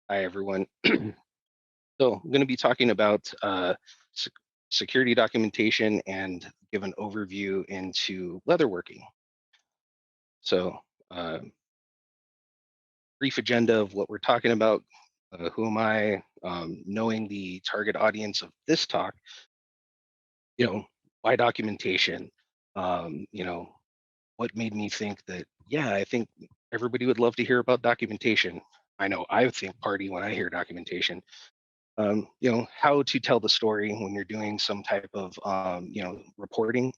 Hi, everyone. So I'm going to be talking about sec- security documentation and give an overview into leatherworking. So uh, brief agenda of what we're talking about. Who am I? Knowing the target audience of this talk, why documentation? Um, you know, what made me think that, yeah, I think everybody would love to hear about documentation. I know I think party when I hear documentation. How to tell the story when you're doing some type of, reporting,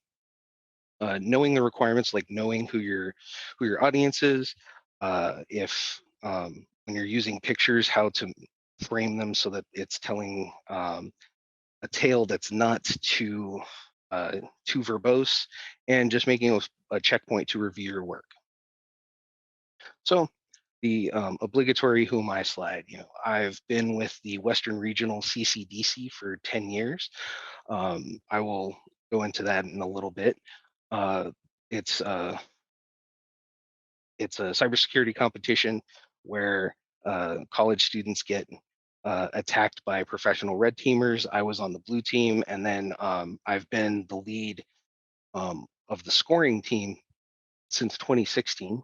knowing the requirements, like knowing who your audience is, if when you're using pictures, how to frame them so that it's telling a tale that's not too verbose, and just making a checkpoint to review your work. So the obligatory who am I slide. I've been with the Western Regional CCDC for 10 years. I will go into that in a little bit. Uh, it's uh, it's a cybersecurity competition where college students get attacked by professional red teamers. I was on the blue team, and then I've been the lead of the scoring team since 2016.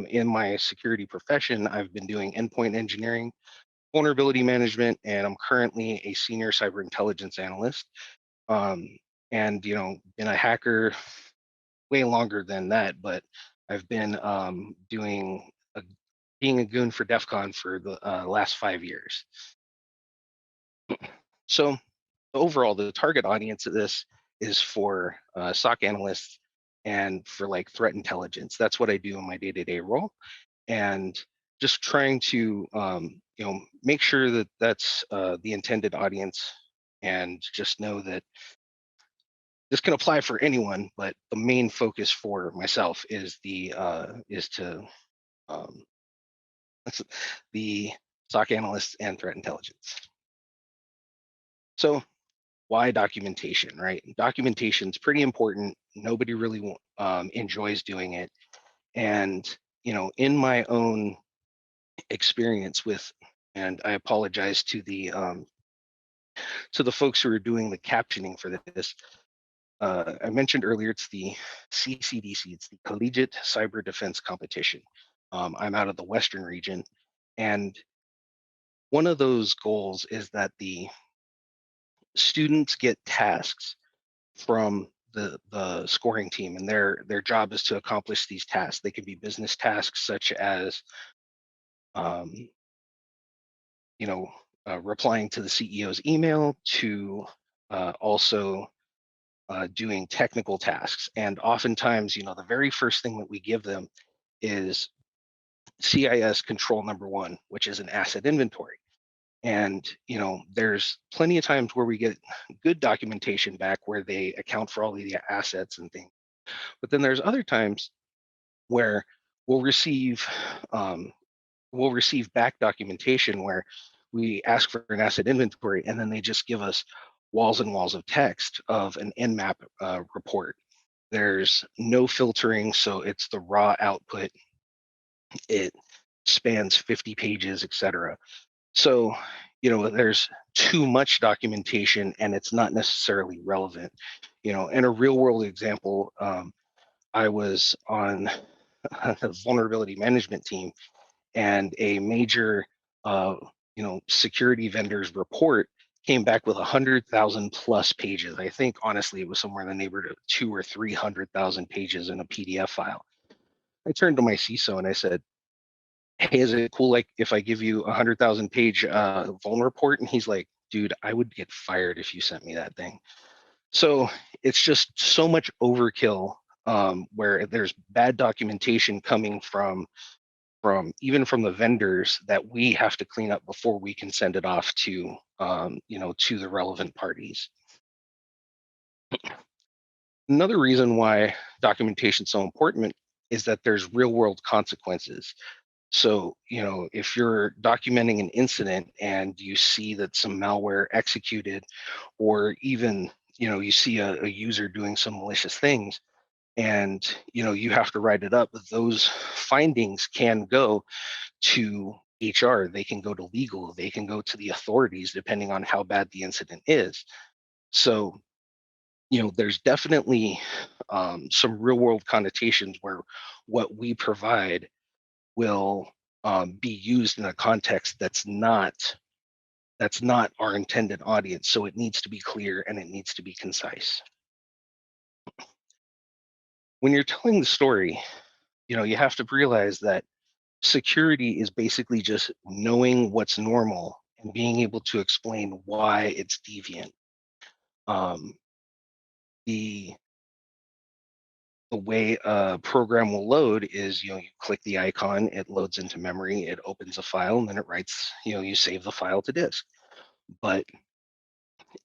In my security profession, I've been doing endpoint engineering, vulnerability management, and I'm currently a senior cyber intelligence analyst. Um, and been a hacker way longer than that, but I've been being a goon for DEF CON for the last 5 years. So overall, the target audience of this is for SOC analysts and for like threat intelligence. That's what I do in my day-to-day role, and just trying to make sure that that's the intended audience, and just know that this can apply for anyone, but the main focus for myself is um, the SOC analysts and threat intelligence. So why documentation, right? Documentation is pretty important. Nobody really enjoys doing it. And, in my own experience with, and I apologize to the folks who are doing the captioning for this. I mentioned earlier, it's the CCDC, it's the Collegiate Cyber Defense Competition. I'm out of the Western region, and one of those goals is that the students get tasks from the scoring team, and their job is to accomplish these tasks. They can be business tasks such as um, you know replying to the CEO's email, to also doing technical tasks. And oftentimes, the very first thing that we give them is CIS control number one, which is an asset inventory. And there's plenty of times where we get good documentation back where they account for all the assets and things. But then there's other times where we'll receive um, we'll receive back documentation where we ask for an asset inventory, and then they just give us walls and walls of text of an Nmap report. There's no filtering, so it's the raw output. It spans 50 pages, etc. So, there's too much documentation, and it's not necessarily relevant. In a real world example, I was on the vulnerability management team, and a major, security vendor's report came back with 100,000 plus pages. I think honestly, it was somewhere in the neighborhood of 200,000 or 300,000 pages in a PDF file. I turned to my CISO and I said, "Hey, is it cool like if I give you 100,000 page vuln report?" And he's like, "Dude, I would get fired if you sent me that thing." So it's just so much overkill, where there's bad documentation coming even from the vendors, that we have to clean up before we can send it off to the relevant parties. Another reason why documentation is so important is that there's real world consequences. So, if you're documenting an incident and you see that some malware executed, or even, you see a user doing some malicious things, and you have to write it up, those findings can go to HR, they can go to legal, they can go to the authorities, depending on how bad the incident is. So, there's definitely some real world connotations where what we provide will be used in a context that's not our intended audience. So it needs to be clear and it needs to be concise. When you're telling the story, you have to realize that security is basically just knowing what's normal and being able to explain why it's deviant. Um, the the way a program will load is, you click the icon, it loads into memory, it opens a file, and then it writes, you save the file to disk. But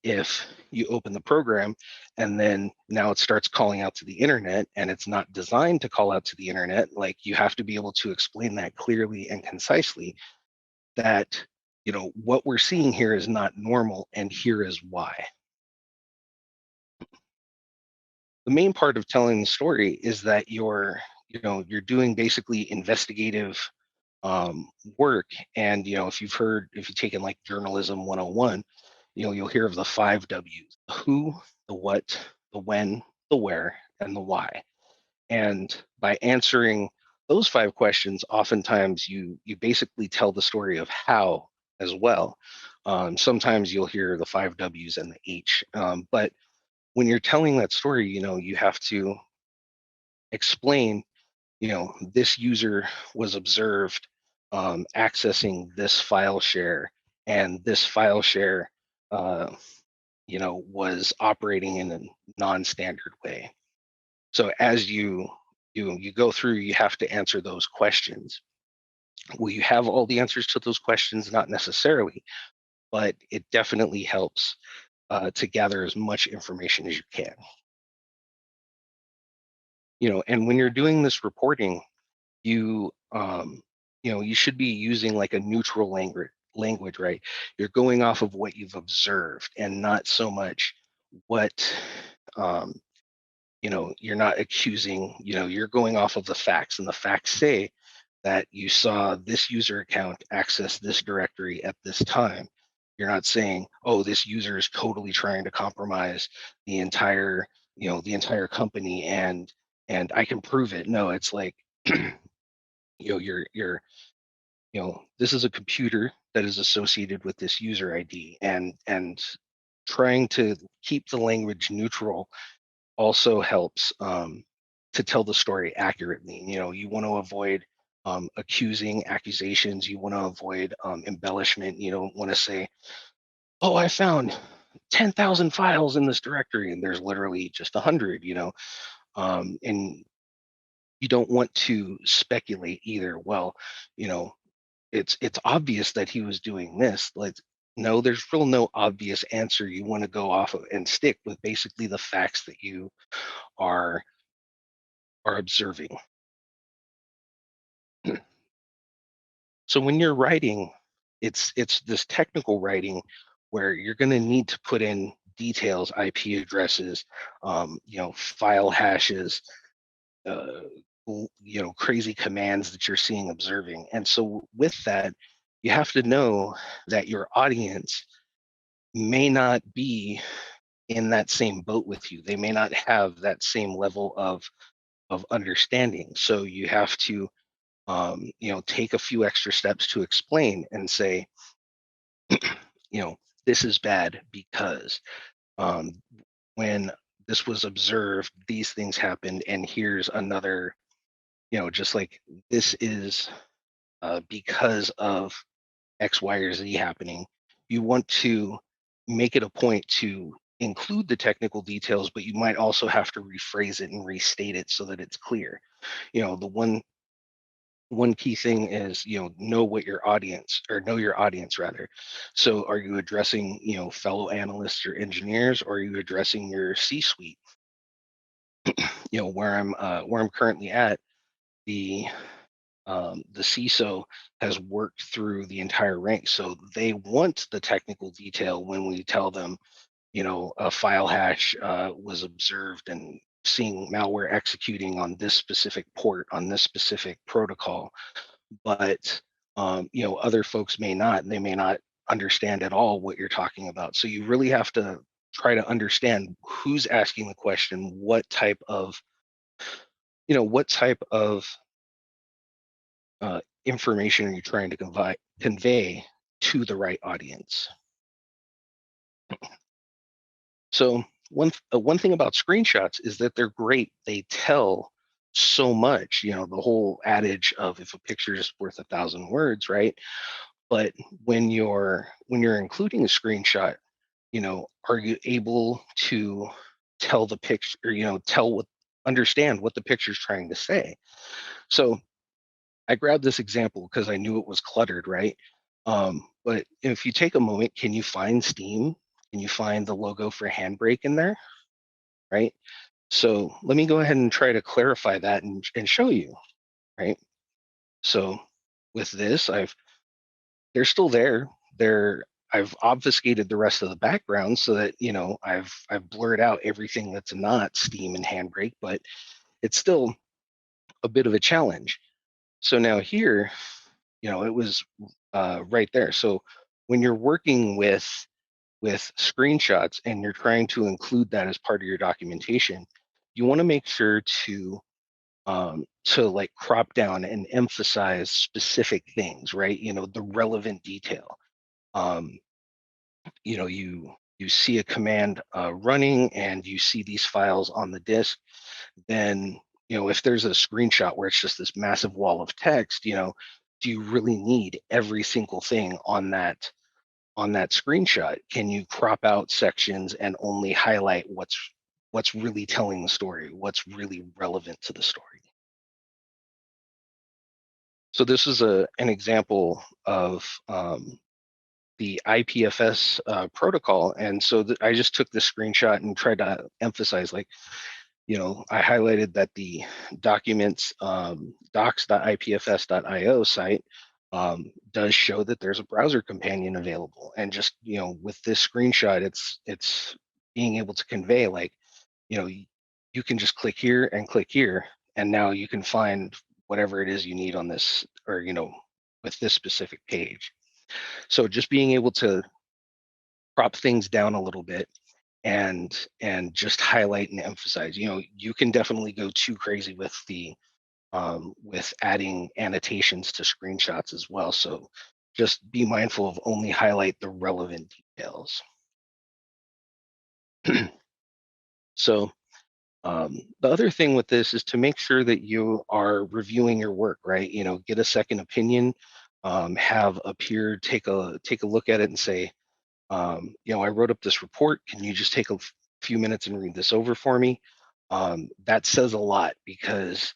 if you open the program and then now it starts calling out to the internet and it's not designed to call out to the internet, like, you have to be able to explain that clearly and concisely, that what we're seeing here is not normal and here is why. The main part of telling the story is that you're doing basically investigative work. And if you've taken like journalism 101, you'll hear of the 5 W's: the who, the what, the when, the where, and the why. And by answering those 5 questions, oftentimes you basically tell the story of how as well. Sometimes you'll hear the 5 W's and the H, but when you're telling that story, you have to explain, this user was observed accessing this file share, and this file share, uh, was operating in a non-standard way. So as you go through, you have to answer those questions. Will you have all the answers to those questions? Not necessarily, but it definitely helps to gather as much information as you can. And when you're doing this reporting, you you should be using like a neutral language, right? You're going off of what you've observed and not so much what um, you're not accusing. You're going off of the facts, and the facts say that you saw this user account access this directory at this time. You're not saying, oh, this user is totally trying to compromise the entire company, and I can prove it. No, it's like, you're this is a computer that is associated with this user ID, and trying to keep the language neutral also helps to tell the story accurately. You want to avoid accusing accusations. You want to avoid embellishment. You don't want to say, oh, I found 10,000 files in this directory and there's literally just 100. And you don't want to speculate either. Well, you know it's obvious that he was doing this. Like, no, there's real no obvious answer. You want to go off of and stick with basically the facts that you are observing. So when you're writing, it's this technical writing where you're going to need to put in details, IP addresses, file hashes, uh, crazy commands that you're seeing, observing. And so with that, you have to know that your audience may not be in that same boat with you. They may not have that same level of understanding. So you have to take a few extra steps to explain and say, this is bad because um, when this was observed, these things happened, and here's another, just like this is because of X, Y, or Z happening. You want to make it a point to include the technical details, but you might also have to rephrase it and restate it so that it's clear. The one key thing is, know your audience rather. So are you addressing, fellow analysts or engineers, or are you addressing your C-suite? Where I'm currently at, the CISO has worked through the entire ranks, so they want the technical detail when we tell them, a file hash was observed and seeing malware executing on this specific port on this specific protocol. But Other folks may not, and they may not understand at all what you're talking about. So you really have to try to understand who's asking the question, what type of information are you trying to convey to the right audience. So one thing about screenshots is that they're great. They tell so much. The whole adage of if a picture is worth 1,000 words, right? But when you're including a screenshot, are you able to tell the picture, or understand what the picture's trying to say? So I grabbed this example because I knew it was cluttered, right? But if you take a moment, can you find Steam? Can you find the logo for Handbrake in there? Right. So let me go ahead and try to clarify that and show you, right? So with this, they're still there. I've obfuscated the rest of the background so that I've blurred out everything that's not Steam and Handbrake, but it's still a bit of a challenge. So now here, it was right there. So when you're working with screenshots and you're trying to include that as part of your documentation, you want to make sure to like crop down and emphasize specific things, right? The relevant detail. Um, you see a command running and you see these files on the disk, then if there's a screenshot where it's just this massive wall of text, do you really need every single thing on that screenshot? Can you crop out sections and only highlight what's really telling the story, what's really relevant to the story? So this is an example of the IPFS protocol. And so I just took this screenshot and tried to emphasize, like, I highlighted that the documents docs.ipfs.io site does show that there's a browser companion available. And just, with this screenshot, it's being able to convey, like, you can just click here, and now you can find whatever it is you need on this, or, with this specific page. So just being able to crop things down a little bit and just highlight and emphasize. You can definitely go too crazy with adding annotations to screenshots as well. So just be mindful of only highlight the relevant details. So the other thing with this is to make sure that you are reviewing your work, right? Get a second opinion, have a peer take a look at it and say, I wrote up this report. Can you just take a few minutes and read this over for me? That says a lot, because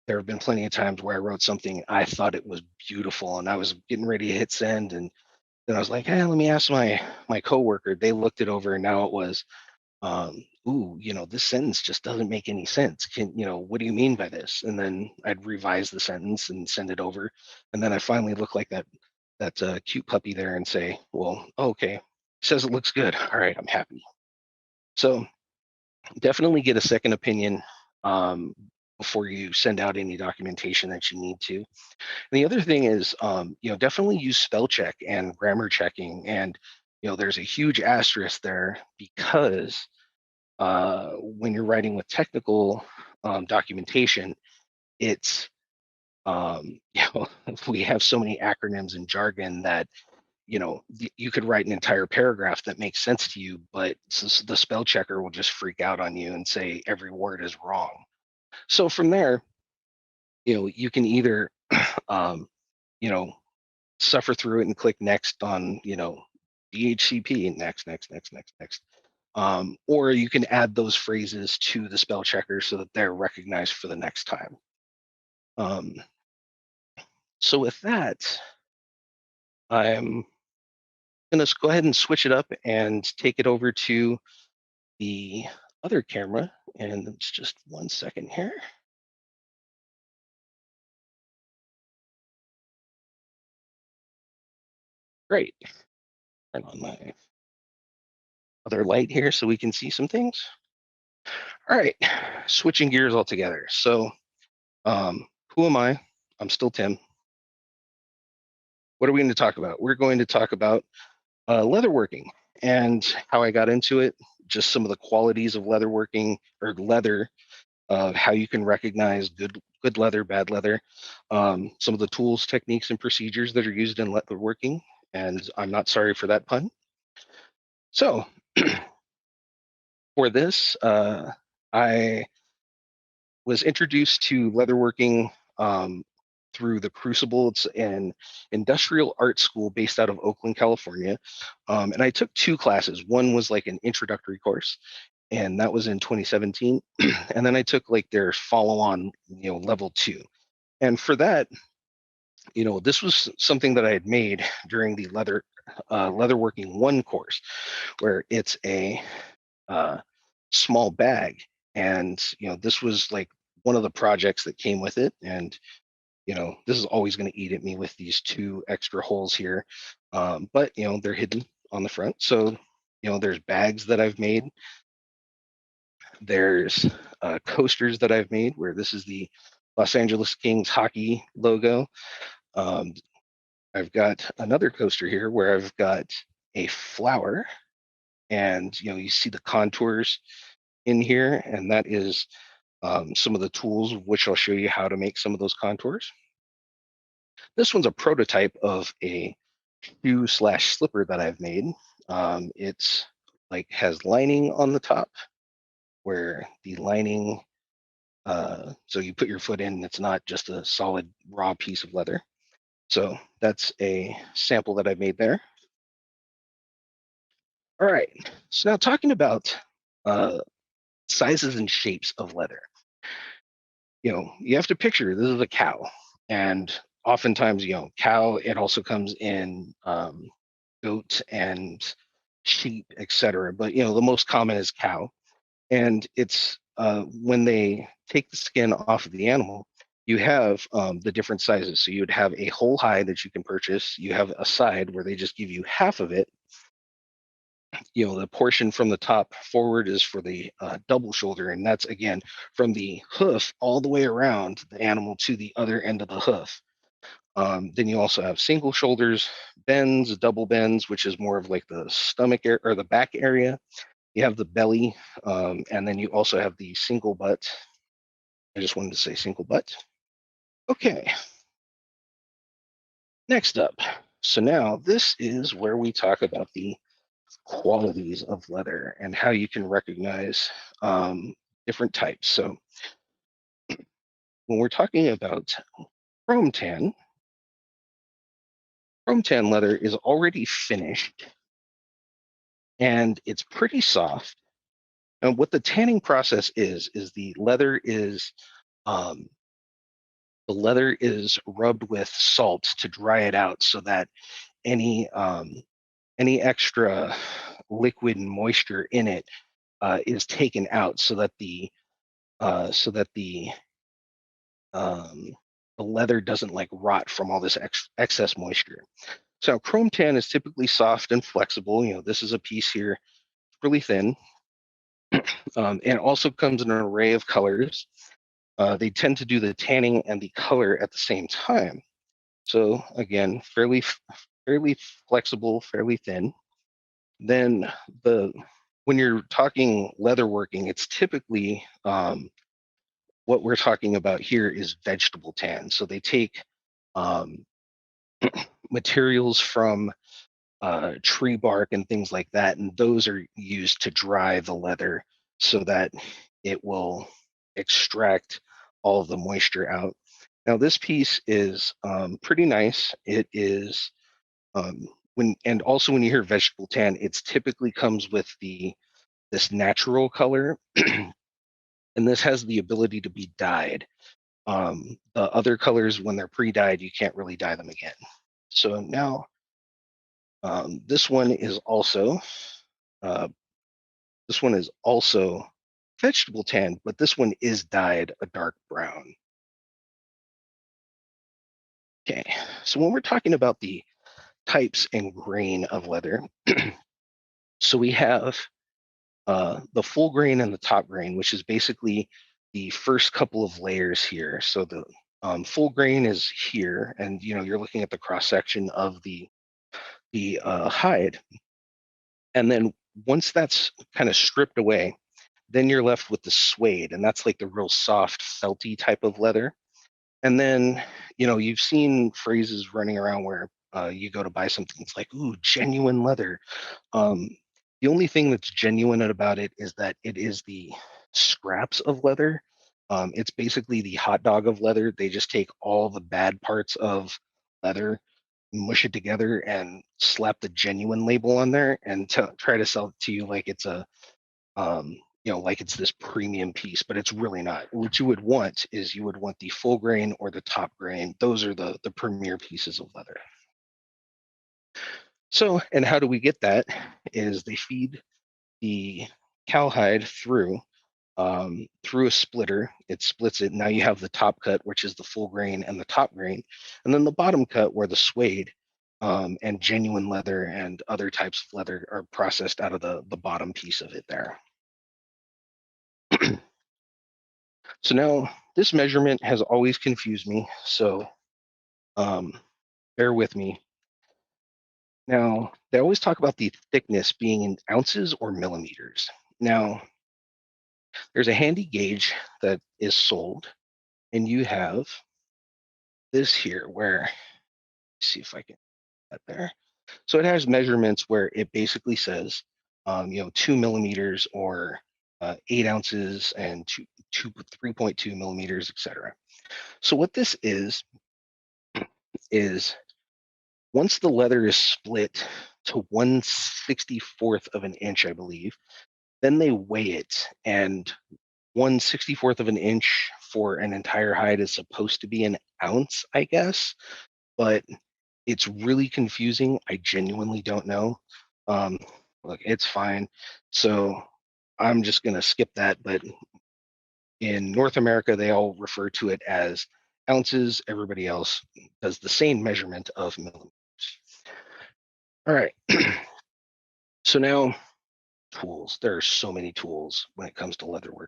there have been plenty of times where I wrote something, I thought it was beautiful, and I was getting ready to hit send, and then I was like, hey, let me ask my coworker. They looked it over, and now it was, ooh, this sentence just doesn't make any sense. What do you mean by this? And then I'd revise the sentence and send it over, and then I finally look like that cute puppy there and say, well, okay, says it looks good. All right, I'm happy. So definitely get a second opinion before you send out any documentation that you need to. And the other thing is, definitely use spell check and grammar checking. And, there's a huge asterisk there, because when you're writing with technical documentation, it's, we have so many acronyms and jargon that you could write an entire paragraph that makes sense to you, but the spell checker will just freak out on you and say every word is wrong. So from there, you can either um, you know suffer through it and click next on DHCP, next, or you can add those phrases to the spell checker so that they're recognized for the next time. So with that, I'm going to go ahead and switch it up and take it over to the other camera. And it's just 1 second here. Great. Turn on my other light here so we can see some things. All right, switching gears altogether. So who am I? I'm still Tim. what are we going to talk about? We're going to talk about leatherworking and how I got into it, just some of the qualities of leatherworking or leather, how you can recognize good leather, bad leather, some of the tools, techniques, and procedures that are used in leatherworking. And I'm not sorry for that pun. So for this, I was introduced to leatherworking through the Crucible. It's an industrial art school based out of Oakland, California. And I took two classes. One was like an introductory course, and that was in 2017. And then I took like their follow-on, level 2. And for that, this was something that I had made during the leatherworking 1 course, where it's a small bag. And this was like one of the projects that came with it. And this is always going to eat at me with these 2 extra holes here. But they're hidden on the front. So there's bags that I've made. There's coasters that I've made, where this is the Los Angeles Kings hockey logo. I've got another coaster here where I've got a flower, and you see the contours in here, and that is some of the tools, which I'll show you how to make some of those contours. This one's a prototype of a shoe/slipper that I've made. It's like has lining on the top, where the lining, so you put your foot in, it's not just a solid raw piece of leather. So that's a sample that I've made there. All right, so now talking about sizes and shapes of leather. You have to picture this is a cow, and oftentimes, cow, it also comes in goat and sheep, etc. But the most common is cow, and it's when they take the skin off of the animal, you have the different sizes. So you would have a whole hide that you can purchase. You have a side where they just give you half of it. The portion from the top forward is for the double shoulder, and that's again from the hoof all the way around the animal to the other end of the hoof. Then you also have single shoulders, bends, double bends, which is more of like the stomach or the back area. You have the belly, and then you also have the single butt. I just wanted to say single butt. Okay. Next up. So now this is where we talk about the qualities of leather and how you can recognize different types. So when we're talking about chrome tan leather is already finished and it's pretty soft. And what the tanning process is um, the leather is rubbed with salt to dry it out so that any extra liquid and moisture in it is taken out, so that the so that the leather doesn't like rot from all this excess moisture. So chrome tan is typically soft and flexible. This is a piece here, really thin, and it also comes in an array of colors. They tend to do the tanning and the color at the same time. So again, fairly flexible, fairly thin. Then when you're talking leatherworking, it's typically what we're talking about here is vegetable tan. So they take um, materials from tree bark and things like that, and those are used to dry the leather so that it will extract all of the moisture out. Now this piece is pretty nice. It is and also when you hear vegetable tan, it's typically comes with this natural color, and this has the ability to be dyed. The other colors, when they're pre-dyed, you can't really dye them again. So now this one is also uh, vegetable tan, but this one is dyed a dark brown. Okay, so when we're talking about the types and grain of leather, so we have the full grain and the top grain, which is basically the first couple of layers here. So Full grain is here, and you're looking at the cross section of the hide, and then once that's kind of stripped away, then you're left with the suede, and that's like the real soft, felty type of leather. And then, you've seen phrases running around where you go to buy something, it's like, ooh, genuine leather. Um, the only thing that's genuine about it is that it is the scraps of leather. It's basically the hot dog of leather. They just take all the bad parts of leather, mush it together, and slap the genuine label on there and try to sell it to you like it's um, like it's this premium piece, but it's really not. What you would want is you would want the full grain or the top grain. Those are the premier pieces of leather. So, and how do we get that? Is they feed the cowhide through a splitter. It splits it. Now you have the top cut, which is the full grain and the top grain, and then the bottom cut where the suede and genuine leather and other types of leather are processed out of the bottom piece of it there. So now this measurement has always confused me. So bear with me. Now, they always talk about the thickness being in ounces or millimeters. Now, there's a handy gauge that is sold, and you have this here where, see if I can get that there. So it has measurements where it basically says, 2 millimeters or 8 ounces and 3.2 millimeters, etc. So what this is once the leather is split to 1/64th of an inch, I believe, then they weigh it, and 1/64th of an inch for an entire hide is supposed to be an ounce, I guess, but it's really confusing. I genuinely don't know. Um, Look, it's fine. So I'm just gonna skip that, but in North America, they all refer to it as ounces. Everybody else does the same measurement of millimeters. All right. So now tools. There are so many tools when it comes to leatherwork.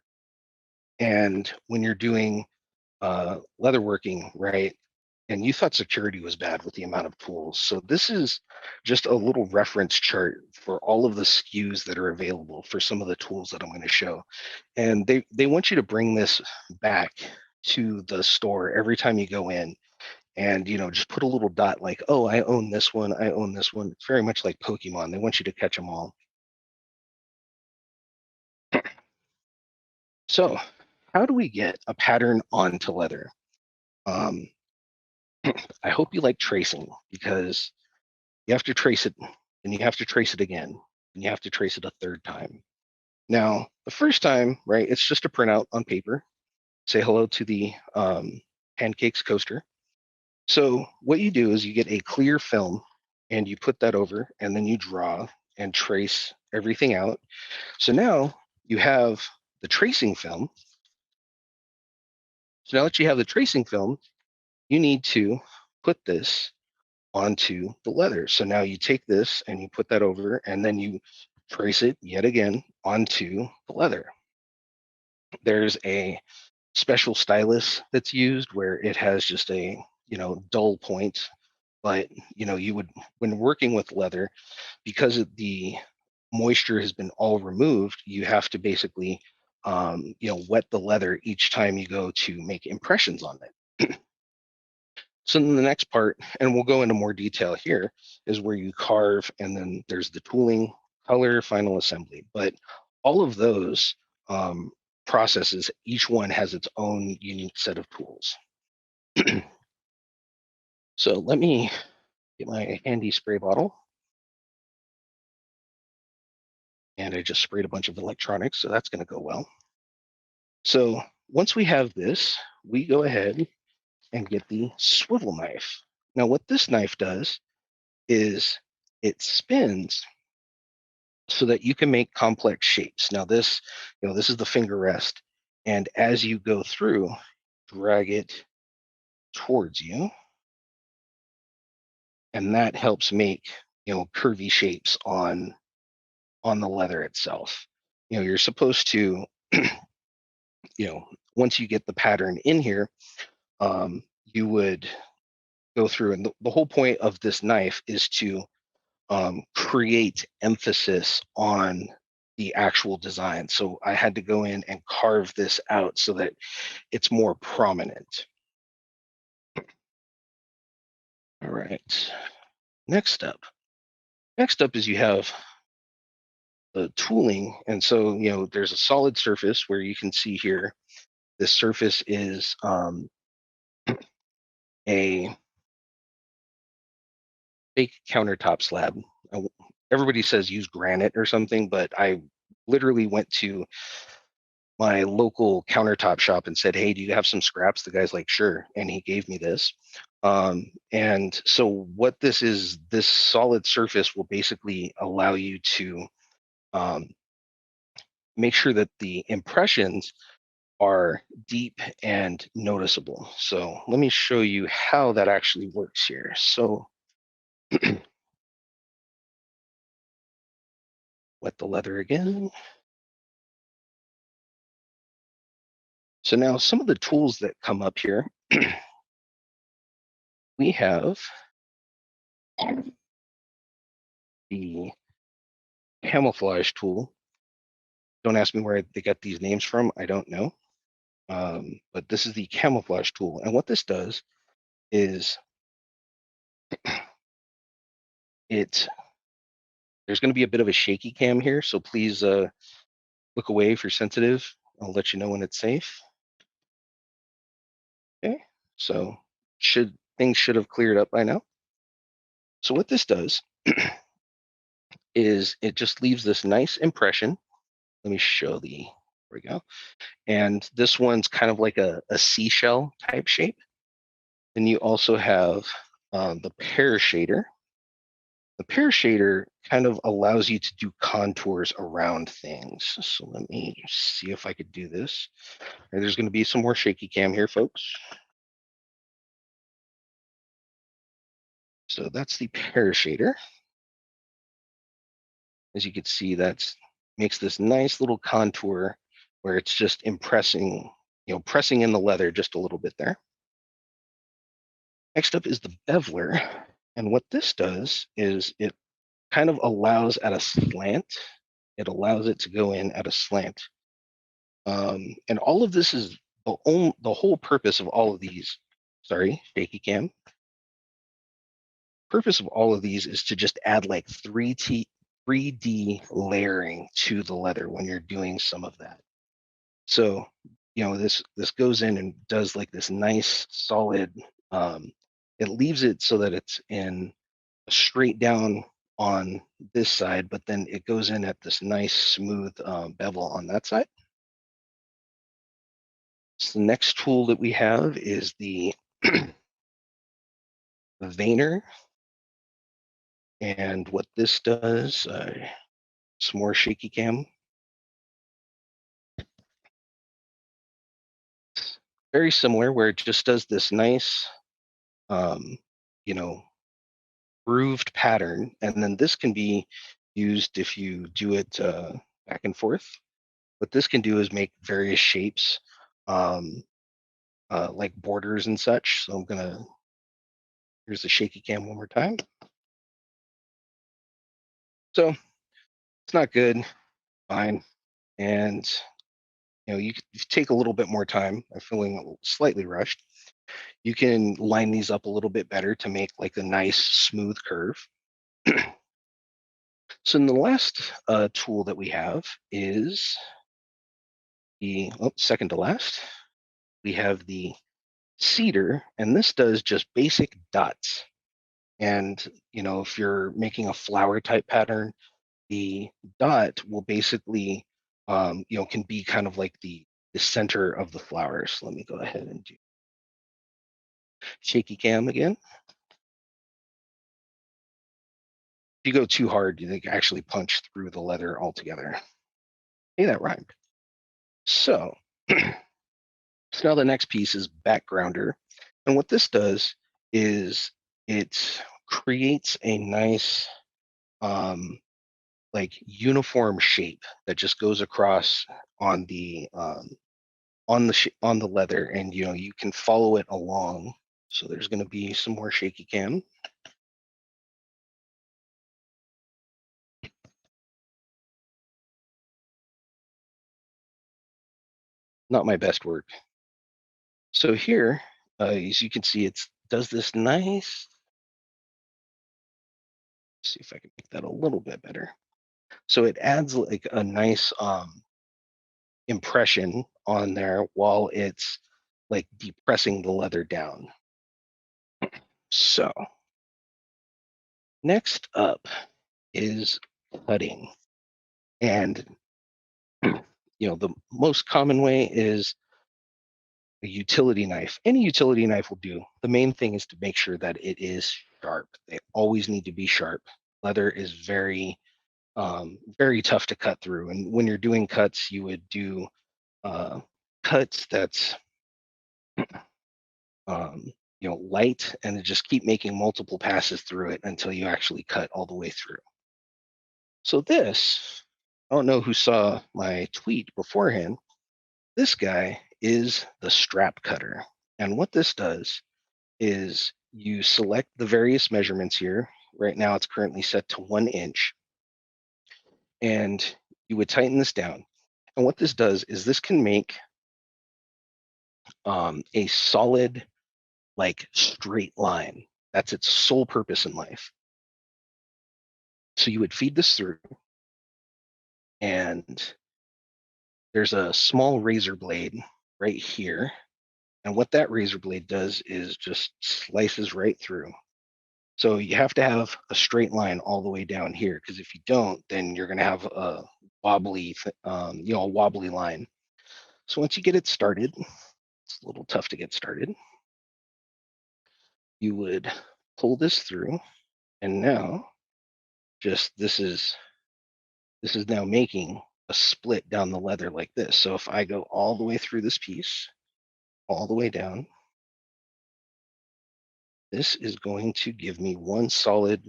And when you're doing leatherworking, right? And you thought security was bad with the amount of tools. So this is just a little reference chart for all of the SKUs that are available for some of the tools that I'm going to show. And they want you to bring this back to the store every time you go in, and just put a little dot like, oh, I own this one, I own this one. It's very much like Pokemon. They want you to catch them all. So how do we get a pattern onto leather? Um, I hope you like tracing, because you have to trace it, and you have to trace it again, and you have to trace it a third time. Now, the first time, right, it's just a printout on paper. Say hello to the pancakes coaster. So what you do is you get a clear film and you put that over, and then you draw and trace everything out. So now you have the tracing film. So now that you have the tracing film, you need to put this onto the leather. So now you take this and you put that over, and then you trace it yet again onto the leather. There's a special stylus that's used where it has just a dull point, but you would, when working with leather, because the moisture has been all removed, you have to basically wet the leather each time you go to make impressions on it. So then the next part, and we'll go into more detail here, is where you carve, and then there's the tooling, color, final assembly. But all of those processes, each one has its own unique set of tools. So let me get my handy spray bottle. And I just sprayed a bunch of electronics, so that's going to go well. So once we have this, we go ahead and get the swivel knife. Now, what this knife does is it spins so that you can make complex shapes. Now this, this is the finger rest. And as you go through, drag it towards you. And that helps make, curvy shapes on the leather itself. You're supposed to, once you get the pattern in here, you would go through, and the whole point of this knife is to create emphasis on the actual design. So I had to go in and carve this out so that it's more prominent. All right. Next up. Next up is you have the tooling. And so, there's a solid surface where you can see here, this surface is a fake countertop slab. Everybody says use granite or something, but I literally went to my local countertop shop and said, "Hey, do you have some scraps?" The guy's like, "Sure," and he gave me this. And so what this is, this solid surface will basically allow you to um, make sure that the impressions are deep and noticeable. So let me show you how that actually works here. So wet the leather again. So now some of the tools that come up here, we have the camouflage tool. Don't ask me where they got these names from. I don't know. But this is the camouflage tool. And what this does is there's going to be a bit of a shaky cam here. So please look away if you're sensitive. I'll let you know when it's safe. Okay. So things should have cleared up by now. So what this does is it just leaves this nice impression. Let me show there we go. And this one's kind of like a seashell type shape. Then you also have the pear shader. The pear shader kind of allows you to do contours around things. So let me see if I could do this. And there's going to be some more shaky cam here, folks. So that's the pear shader. As you can see, that makes this nice little contour where it's just pressing in the leather just a little bit there. Next up is the beveler. And what this does is it kind of allows at a slant. It allows it to go in at a slant. And all of this is the whole purpose of all of these. Sorry, shaky cam. Purpose of all of these is to just add like 3D layering to the leather when you're doing some of that. So, this goes in and does like this nice solid, it leaves it so that it's in straight down on this side, but then it goes in at this nice smooth bevel on that side. So the next tool that we have is the veiner. And what this does, some more shaky cam. Very similar, where it just does this nice, you know, grooved pattern. And then this can be used if you do it back and forth. What this can do is make various shapes, like borders and such. So here's the shaky cam one more time. So it's not good, fine. And you take a little bit more time. I'm feeling slightly rushed. You can line these up a little bit better to make like a nice smooth curve. So then the last tool that we have is the second to last. We have the cedar, and this does just basic dots. And if you're making a flower type pattern, the dot will basically can be kind of like the center of the flowers. So let me go ahead and do shaky cam again. If you go too hard, you can actually punch through the leather altogether. Hey, that rhymed. So, so now the next piece is backgrounder. And what this does is it creates a nice like uniform shape that just goes across on the on the leather, and you can follow it along. So there's going to be some more shaky cam. Not my best work. So here, as you can see, it does this nice. See if I can make that a little bit better. So it adds like a nice impression on there while it's like depressing the leather down. So next up is cutting. And the most common way is a utility knife. Any utility knife will do. The main thing is to make sure that it is sharp. They always need to be sharp. Leather is very tough to cut through. And when you're doing cuts, you would do cuts that's light, and just keep making multiple passes through it until you actually cut all the way through. So this, I don't know who saw my tweet beforehand. This guy is the strap cutter. And what this does is you select the various measurements here. Right now it's currently set to 1 inch. And you would tighten this down. And what this does is this can make a solid, like straight line. That's its sole purpose in life. So you would feed this through, and there's a small razor blade right here. And what that razor blade does is just slices right through. So you have to have a straight line all the way down here, because if you don't, then you're going to have a wobbly, a wobbly line. So once you get it started, it's a little tough to get started. You would pull this through, and now this is now making a split down the leather like this. So if I go all the way through this piece, all the way down, this is going to give me one solid,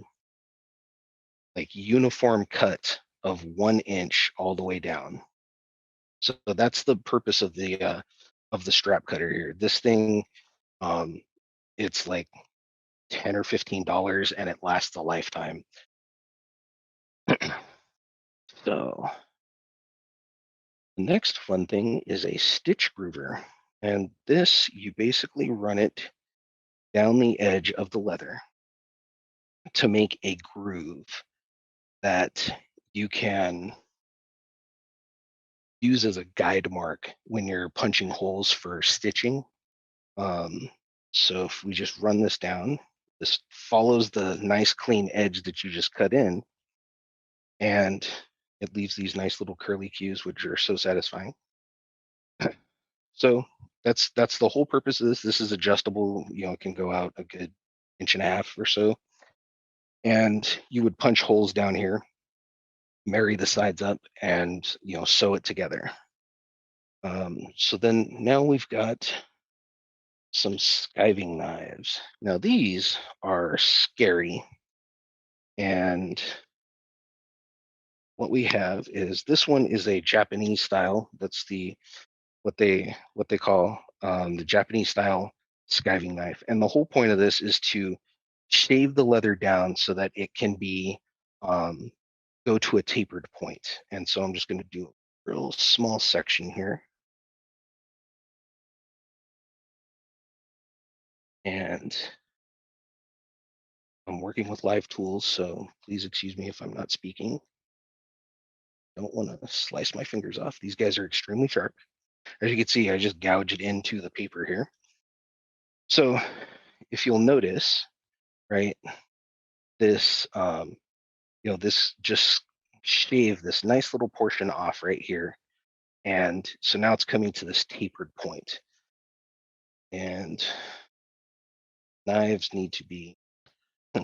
like uniform cut of 1 inch all the way down. So that's the purpose of the strap cutter here. This thing, it's like $10 or $15, and it lasts a lifetime. So the next fun thing is a stitch groover. And this, you basically run it down the edge of the leather to make a groove that you can use as a guide mark when you're punching holes for stitching. So if we just run this down, this follows the nice clean edge that you just cut in, and it leaves these nice little curly cues, which are so satisfying. So that's the whole purpose of this. This is adjustable. It can go out a good 1.5 inches or so. And you would punch holes down here, marry the sides up, and sew it together. So then now we've got some skiving knives. Now these are scary, and what we have is, this one is a Japanese style. That's what they call the Japanese style skiving knife. And the whole point of this is to shave the leather down so that it can be go to a tapered point. And so I'm just going to do a real small section here. And I'm working with live tools, so please excuse me if I'm not speaking. I don't want to slice my fingers off. These guys are extremely sharp. As you can see, I just gouge it into the paper here. So if you'll notice, right, this, this just shave this nice little portion off right here. And so now it's coming to this tapered point. And knives need to be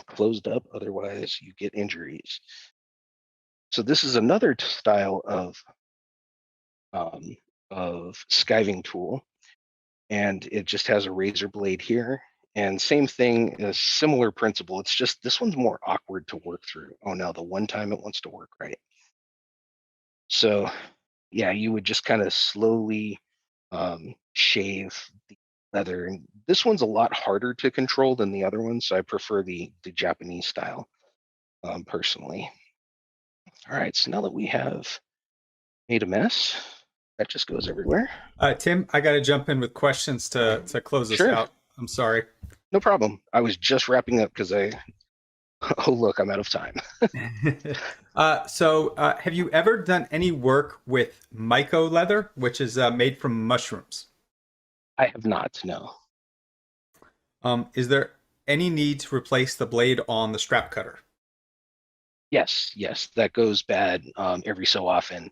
closed up, otherwise you get injuries. So this is another style of skiving tool, and it just has a razor blade here. And same thing, a similar principle. It's just this one's more awkward to work through. Oh no, the one time it wants to work right. So yeah, you would just kind of slowly shave the leather. And this one's a lot harder to control than the other one, so I prefer the Japanese style personally. All right, so now that we have made a mess, that just goes everywhere. Tim, I got to jump in with questions to close this Sure, out. I'm sorry. no problem. I was just wrapping up because oh look, I'm out of time. Have you ever done any work with myco leather, which is made from mushrooms? I have not, no. Is there any need to replace the blade on the strap cutter? Yes, yes, that goes bad every so often,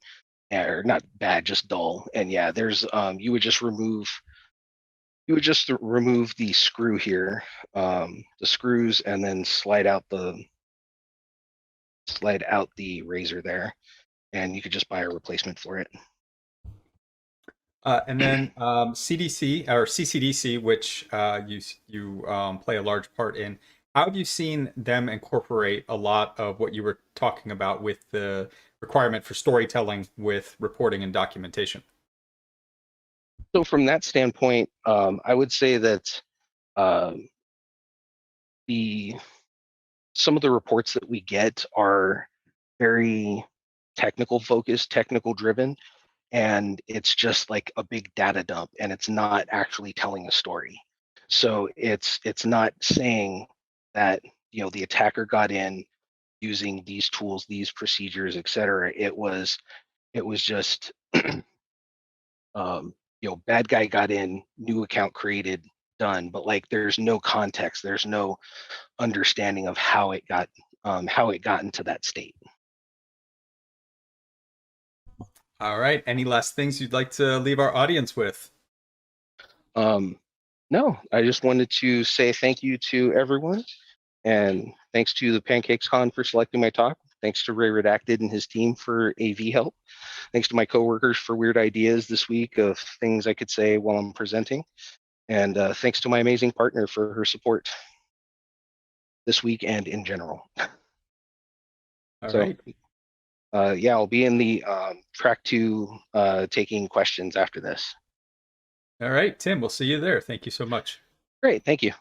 or not bad, just dull. And yeah, there's you would just remove the screw here, the screws, and then slide out the razor there, and you could just buy a replacement for it. And then CDC or CCDC, which you play a large part in. How have you seen them incorporate a lot of what you were talking about with the requirement for storytelling with reporting and documentation? So from that standpoint, I would say that uh, the some of the reports that we get are very technical focused, technical driven, and it's just like a big data dump, and it's not actually telling a story. So it's not saying that the attacker got in using these tools, these procedures, etc. It was just bad guy got in, new account created, done. But like there's no context, there's no understanding of how it got into that state. All right. Any last things you'd like to leave our audience with? Um, no, I just wanted to say thank you to everyone, and thanks to the PancakesCon for selecting my talk. Thanks to Ray Redacted and his team for AV help. Thanks to my coworkers for weird ideas this week of things I could say while I'm presenting. And thanks to my amazing partner for her support this week and in general. All So right. yeah, I'll be in the track two taking questions after this. All right, Tim, we'll see you there. Thank you so much. Great, thank you.